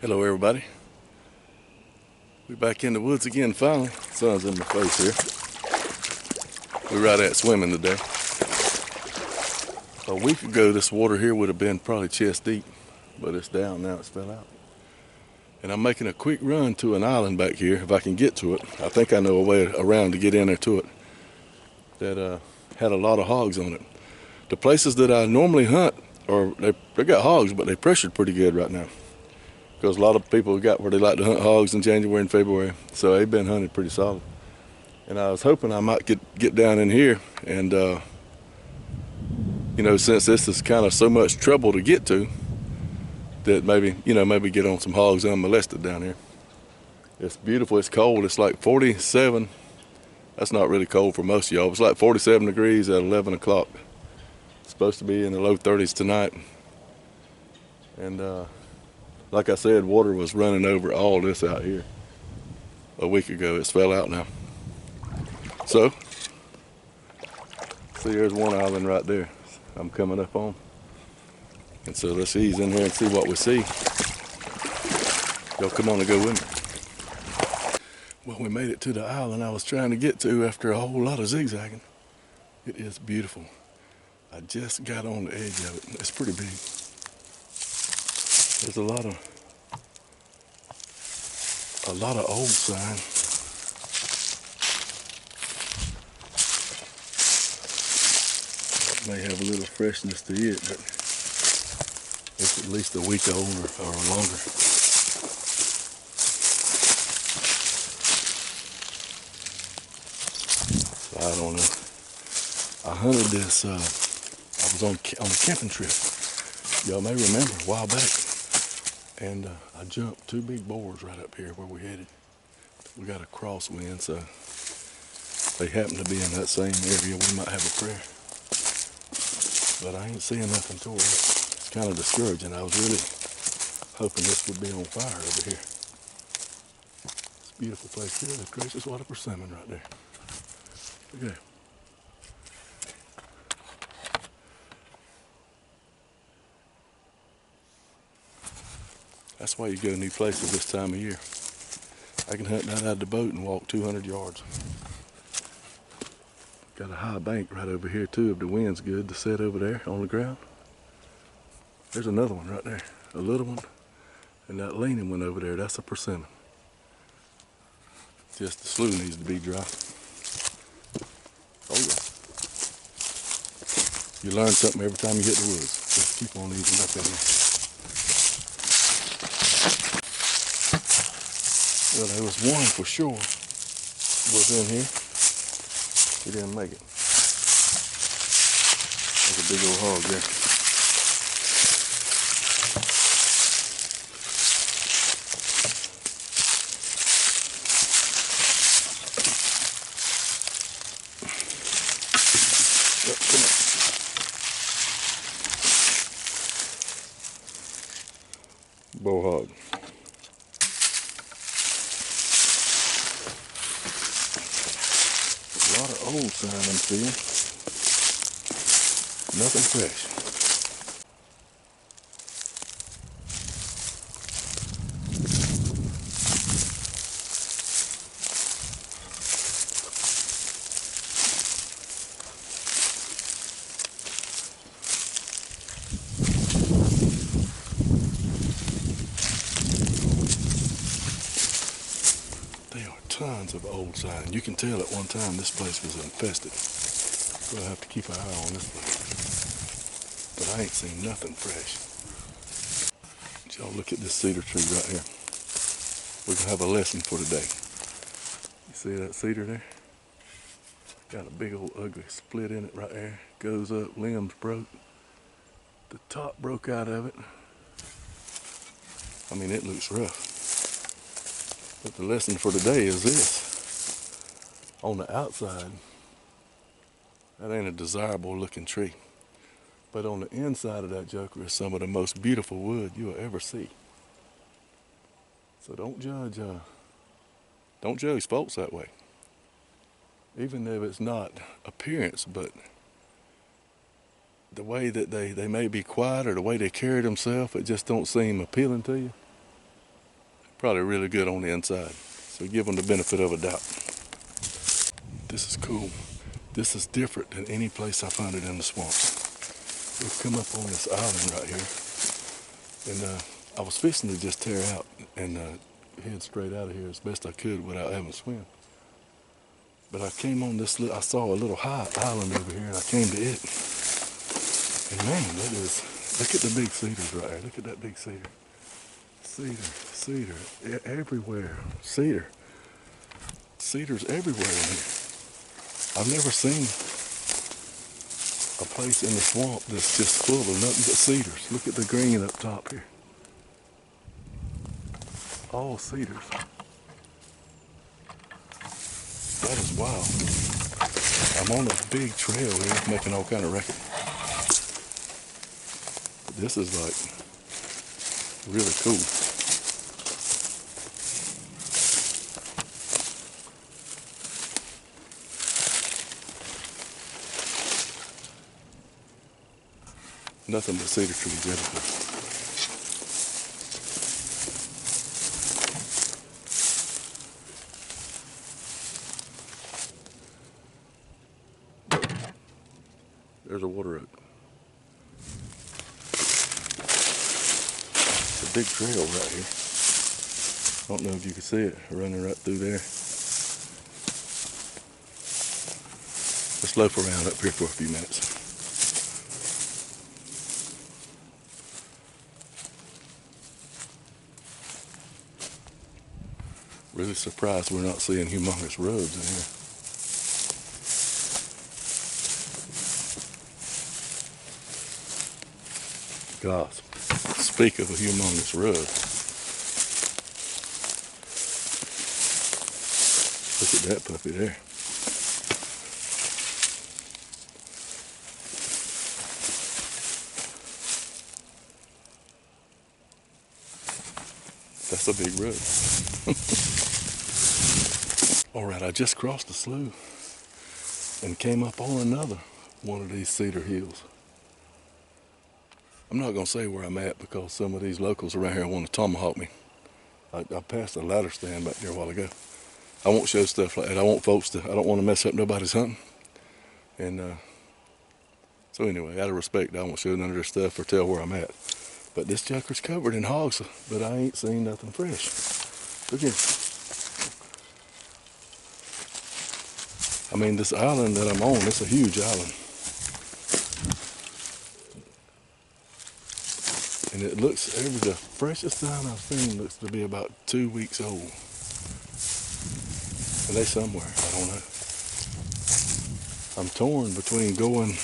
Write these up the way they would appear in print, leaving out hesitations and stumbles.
Hello everybody. We're back in the woods again finally. Sun's in my face here. We're right at swimming today. A week ago this water here would have been probably chest deep, but it's down now, it's fell out. And I'm making a quick run to an island back here if I can get to it. I think I know a way around to get in there to it that had a lot of hogs on it. The places that I normally hunt, they got hogs, but they pressured pretty good right now. Because a lot of people got where they like to hunt hogs in January and February, so they've been hunted pretty solid. And I was hoping I might get down in here and, since this is kind of so much trouble to get to, that maybe get on some hogs unmolested down here. It's beautiful, it's cold, it's like 47. That's not really cold for most of y'all. It's like 47 degrees at 11 o'clock. It's supposed to be in the low 30s tonight. And like I said, water was running over all this out here a week ago. It's fell out now. So, see, there's one island right there I'm coming up on. And so let's ease in here and see what we see. Y'all come on and go with me. Well, we made it to the island I was trying to get to after a whole lot of zigzagging. It is beautiful. I just got on the edge of it. It's pretty big. There's a lot of old sign. It may have a little freshness to it, but it's at least a week old or longer. So I don't know. I hunted this. I was on a camping trip. Y'all may remember a while back. And I jumped two big boars right up here where we headed. We got a crosswind, so they happen to be in that same area. We might have a prayer. But I ain't seeing nothing toward it. It's kind of discouraging. I was really hoping this would be on fire over here. It's a beautiful place here. There's gracious water persimmon right there. Look at that. That's why you go to new places this time of year. I can hunt that out of the boat and walk 200 yards. Got a high bank right over here too if the wind's good to set over there on the ground. There's another one right there, a little one, and that leaning one over there, that's a persimmon. Just the slough needs to be dry. Oh yeah. You learn something every time you hit the woods. Just keep on easing up in there. Well, there was one for sure was in here. He didn't make it. There's a big old hog there. Yep, come on. Bull hog. A lot of old sign I'm seeing. Nothing fresh. There are tons of old sign. You can tell at one time this place was infested. We'll have to keep an eye on this place. But I ain't seen nothing fresh. Y'all look at this cedar tree right here. We're gonna have a lesson for today. You see that cedar there? Got a big old ugly split in it right there. Goes up, limbs broke. The top broke out of it. I mean, it looks rough. But the lesson for today is this. On the outside, that ain't a desirable looking tree. But on the inside of that joker is some of the most beautiful wood you'll ever see. So don't judge folks that way. Even if it's not appearance, but the way that they may be quiet or the way they carry themselves, it just don't seem appealing to you. Probably really good on the inside. So give them the benefit of a doubt. This is cool. This is different than any place I found it in the swamps. We've come up on this island right here. And I was fixing to just tear out and head straight out of here as best I could without having to swim. But I came on this, I saw a little high island over here and I came to it. And man, that is, look at the big cedars right there. Look at that big cedar. Cedar, everywhere. Cedars everywhere in here. I've never seen a place in the swamp that's just full of nothing but cedars. Look at the green up top here. All cedars. That is wild. I'm on a big trail here making all kind of racket. This is like really cool. Nothing but cedar trees everywhere. There's a water oak. It's a big trail right here. I don't know if you can see it running right through there. Let's loaf around up here for a few minutes. Really surprised we're not seeing humongous rubs in here. Gosh, speak of a humongous rub. Look at that puppy there. That's a big rub. All right, I just crossed the slough and came up on another one of these cedar hills. I'm not going to say where I'm at because some of these locals around here want to tomahawk me. I passed a ladder stand back there a while ago. I won't show stuff like that. I want folks to, I don't want to mess up nobody's hunting. And so anyway, out of respect, I won't show none of their stuff or tell where I'm at. But this junker's covered in hogs, but I ain't seen nothing fresh. Look at it. I mean, this island that I'm on, it's a huge island. And it looks, the freshest sign I've seen looks to be about 2 weeks old. And they somewhere, I don't know. I'm torn between going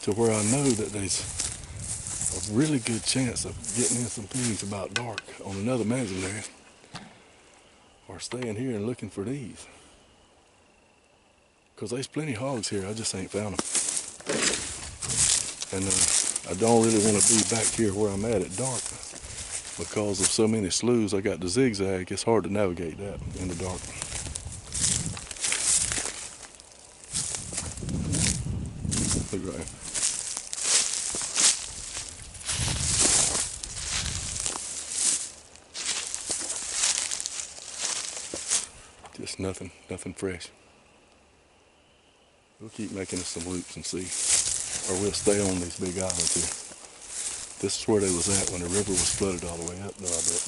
to where I know that there's a really good chance of getting in some things about dark on another mountain there, or staying here and looking for these. Because there's plenty of hogs here, I just ain't found them. And I don't really want to be back here where I'm at dark because of so many sloughs. I got the zigzag, it's hard to navigate that in the dark. Look right here. Just nothing fresh. We'll keep making us some loops and see. Or we'll stay on these big islands here. This is where they was at when the river was flooded all the way up, though, I bet.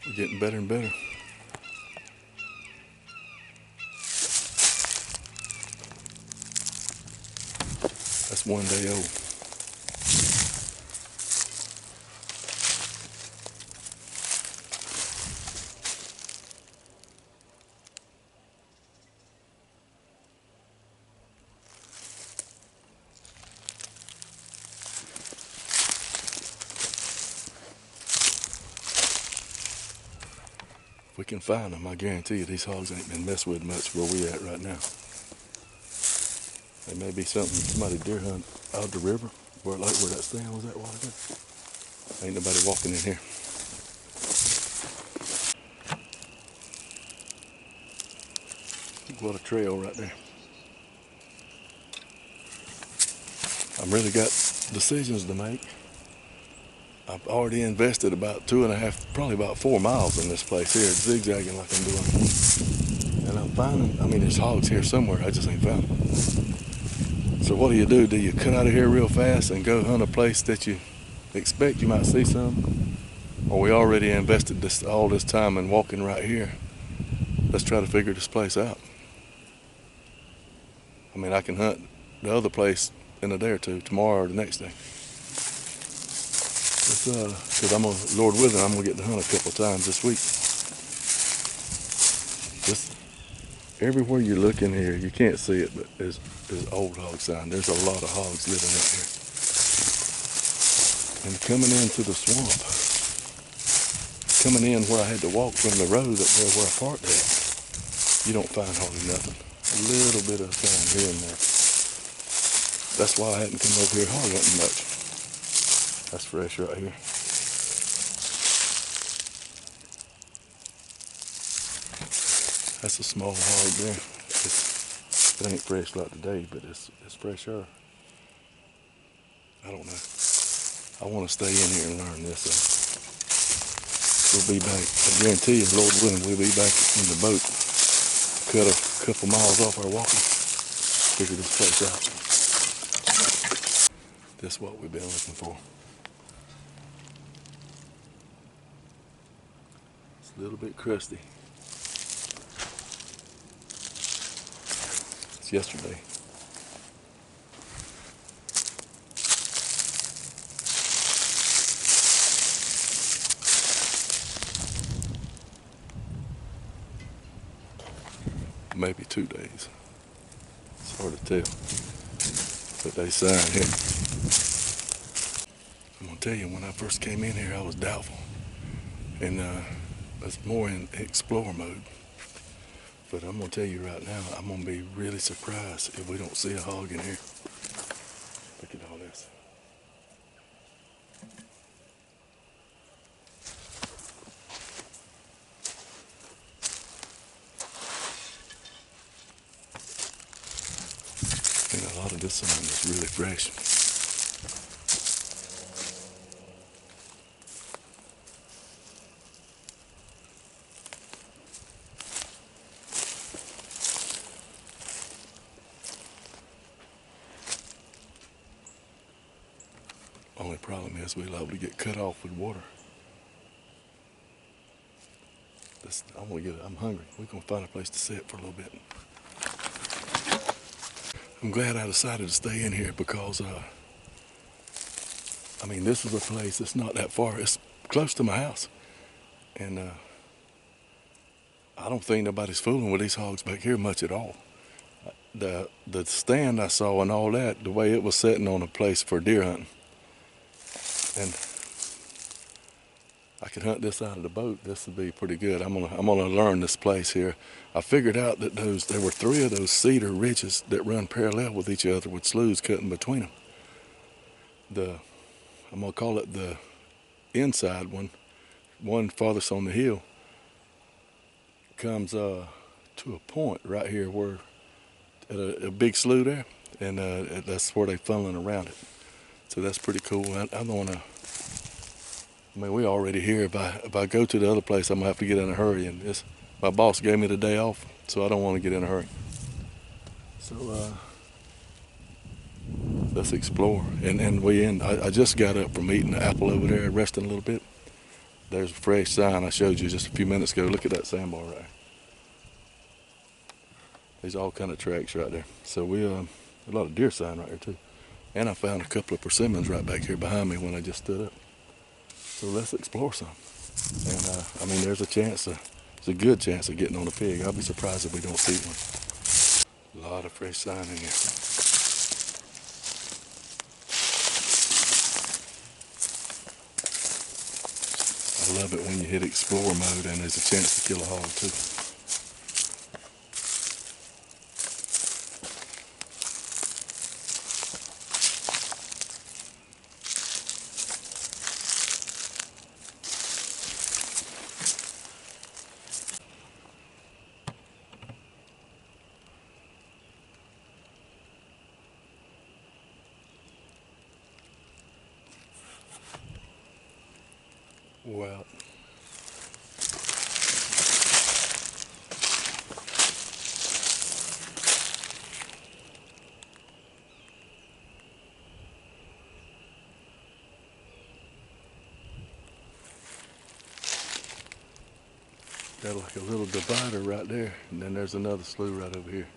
We're getting better and better. That's 1 day old. If we can find them, I guarantee you these hogs ain't been messed with much where we at right now. There may be something, somebody deer hunt out of the river, where that stand was at a while ago. Ain't nobody walking in here. What a trail right there. I've really got decisions to make. I've already invested about 2.5, probably about 4 miles in this place here, zigzagging like I'm doing. And I'm finding, I mean, there's hogs here somewhere, I just ain't found them. So what do? Do you cut out of here real fast and go hunt a place that you expect you might see some? Or we already invested all this time in walking right here. Let's try to figure this place out. I mean, I can hunt the other place in a day or two, tomorrow or the next day. Because Lord willing, I'm gonna get to hunt a couple times this week. Just everywhere you look in here, you can't see it, but there's old hog sign. There's a lot of hogs living up here. And coming into the swamp, coming in where I had to walk from the road up there where I parked at, you don't find hardly nothing. A little bit of sign here and there. That's why I hadn't come over here hog hunting much. That's fresh right here. That's a small hog there. It ain't fresh like today, but it's fresher. I don't know. I want to stay in here and learn this. We'll be back. I guarantee you, Lord willing, we'll be back in the boat. Cut a couple miles off our walking. Figure this place out. This is what we've been looking for. It's a little bit crusty. It's yesterday. Maybe 2 days. It's hard to tell. But they sign here. I'm gonna tell you, when I first came in here, I was doubtful. And I was more in explore mode. But I'm gonna tell you right now, I'm gonna be really surprised if we don't see a hog in here. Look at all this. And a lot of this sign is really fresh. Only problem is we're liable to get cut off with water. I'm hungry. We're gonna find a place to sit for a little bit. I'm glad I decided to stay in here because, I mean, this is a place that's not that far. It's close to my house. And I don't think nobody's fooling with these hogs back here much at all. The stand I saw and all that, the way it was sitting on a place for deer hunting. And I could hunt this out of the boat. This would be pretty good. I'm gonna learn this place here. I figured out that there were 3 of those cedar ridges that run parallel with each other with sloughs cutting between them. I'm gonna call it the inside one farthest on the hill, comes to a point right here where at a big slough there, and that's where they funneling around it. So that's pretty cool. I don't wanna. I mean, we already here. If I go to the other place, I'm gonna have to get in a hurry. And my boss gave me the day off, so I don't want to get in a hurry. So let's explore. And I just got up from eating the apple over there, resting a little bit. There's a fresh sign I showed you just a few minutes ago. Look at that sandbar right there. There's all kind of tracks right there. So a lot of deer sign right here too. And I found a couple of persimmons right back here behind me when I just stood up. So let's explore some. And I mean, there's a good chance of getting on a pig. I'll be surprised if we don't see one. A lot of fresh sign in here. I love it when you hit explore mode and there's a chance to kill a hog too. wore out. Got like a little divider right there, and then there's another slough right over here.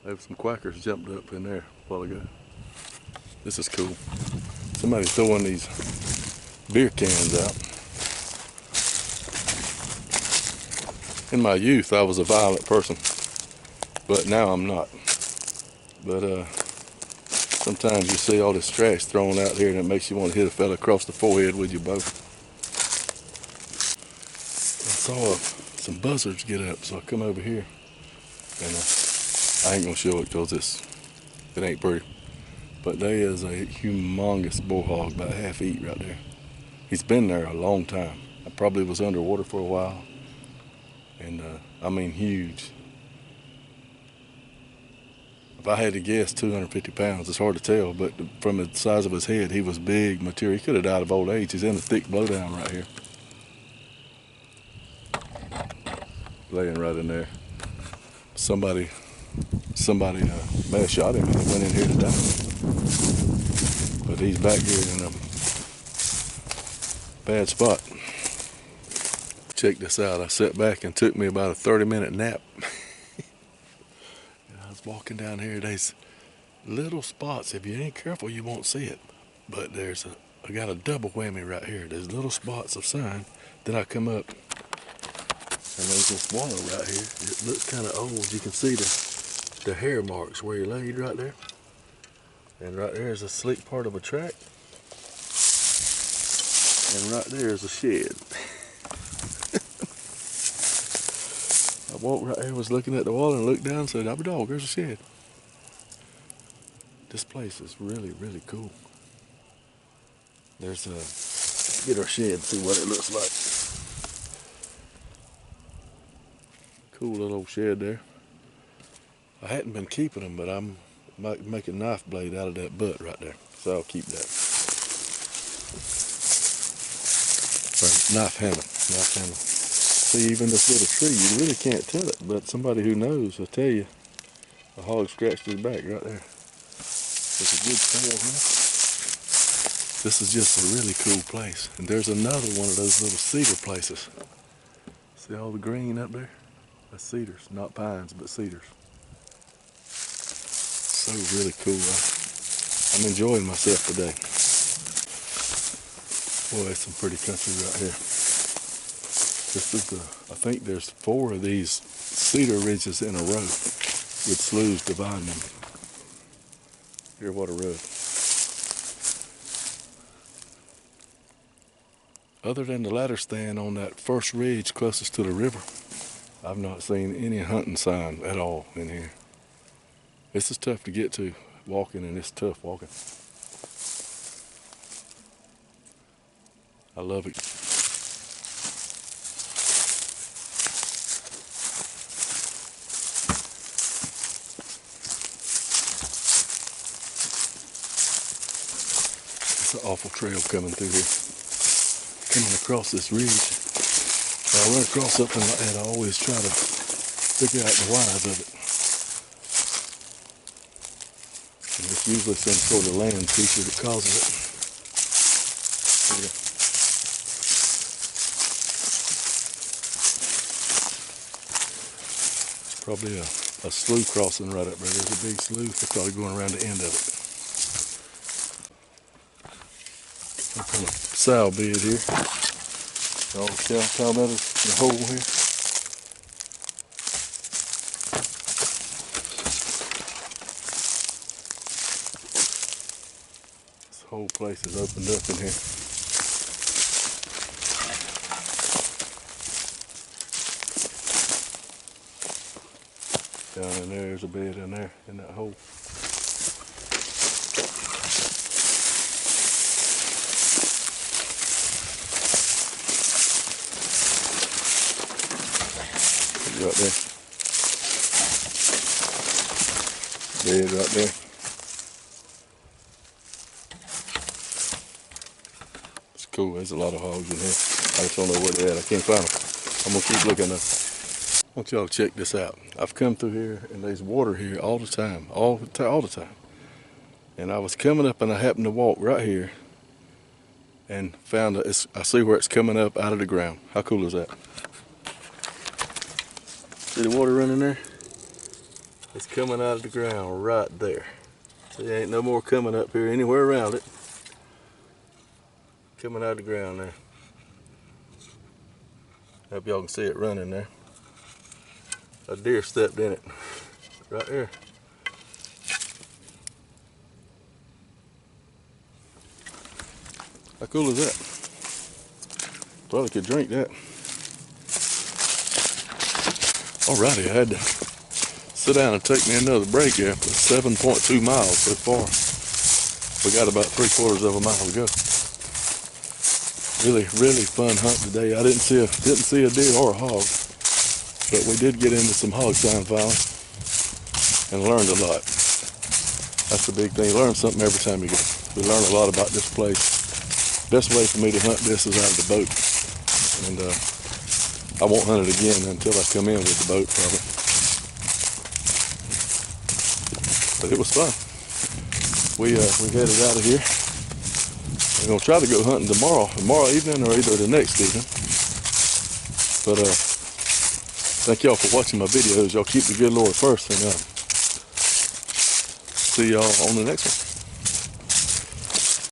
There some quackers jumped up in there a while ago. This is cool. Somebody's throwing these beer cans out. In my youth, I was a violent person, but now I'm not. But sometimes you see all this trash thrown out here, and it makes you want to hit a fella across the forehead with your bow. I saw some buzzards get up, so I come over here, and I ain't gonna show it because it ain't pretty. But there is a humongous bullhog, about half eat right there. He's been there a long time. I probably was underwater for a while, and I mean huge. If I had to guess, 250 pounds. It's hard to tell, but from the size of his head, he was big material. He could have died of old age. He's in a thick blowdown right here. Laying right in there. Somebody may have shot him and he went in here to die. But he's back here in a bad spot. Check this out. I sat back and took me about a 30-minute nap. I was walking down here. There's little spots. If you ain't careful, you won't see it. But I got a double whammy right here. There's little spots of sun. Then I come up, and there's this wallow right here. It looks kind of old. You can see the hair marks where he laid right there. And right there is a slick part of a track. And right there is a shed. I walked right here, was looking at the wall and looked down and said, "I'm a dog, there's a shed." This place is really, really cool. There's get our shed, see what it looks like. Cool little old shed there. I hadn't been keeping them, but I'm making a knife blade out of that butt right there. So I'll keep that. Or knife handle. See, even this little tree, you really can't tell it, but somebody who knows will tell you. A hog scratched his back right there. There's a good trail here. This is just a really cool place. And there's another one of those little cedar places. See all the green up there? That's cedars, not pines, but cedars. So really cool. I'm enjoying myself today. Boy, that's some pretty country right here. This is I think there's 4 of these cedar ridges in a row with sloughs dividing them. Here, what a road. Other than the ladder stand on that first ridge closest to the river, I've not seen any hunting sign at all in here. This is tough to get to walking, and it's tough walking. I love it. It's an awful trail coming through here. Coming across this ridge. When I run across something like that, I always try to figure out the whys of it. And it's usually some sort of land feature that causes it. There's probably a slough crossing right up there. There's a big slough. They're probably going around the end of it. Some kind of sow bed here. All the cow palmettos in the hole here. This whole place is opened up in here. Down in there's a bed in there, in that hole. Right there. Bed right there. cool. There's a lot of hogs in here. I just don't know where they're at. I can't find them. I'm gonna keep looking though. I want y'all to check this out. I've come through here and there's water here all the time, all the time. And I was coming up and I happened to walk right here and found I see where it's coming up out of the ground. How cool is that? See the water running there? It's coming out of the ground right there. See, there ain't no more coming up here anywhere around it. Coming out of the ground there. Hope y'all can see it running there. A deer stepped in it. Right there. How cool is that? Probably could drink that. Alrighty, I had to sit down and take me another break here after 7.2 miles so far. We got about 3/4 of a mile to go. Really fun hunt today. I didn't see a deer or a hog, but we did get into some hog sign filing and learned a lot. That's the big thing. You learn something every time you go. We learn a lot about this place. Best way for me to hunt this is out of the boat, and I won't hunt it again until I come in with the boat probably. But it was fun. We headed out of here. We're gonna try to go hunting tomorrow evening or either the next evening. But thank y'all for watching my videos. Y'all keep the good Lord first, and see y'all on the next one.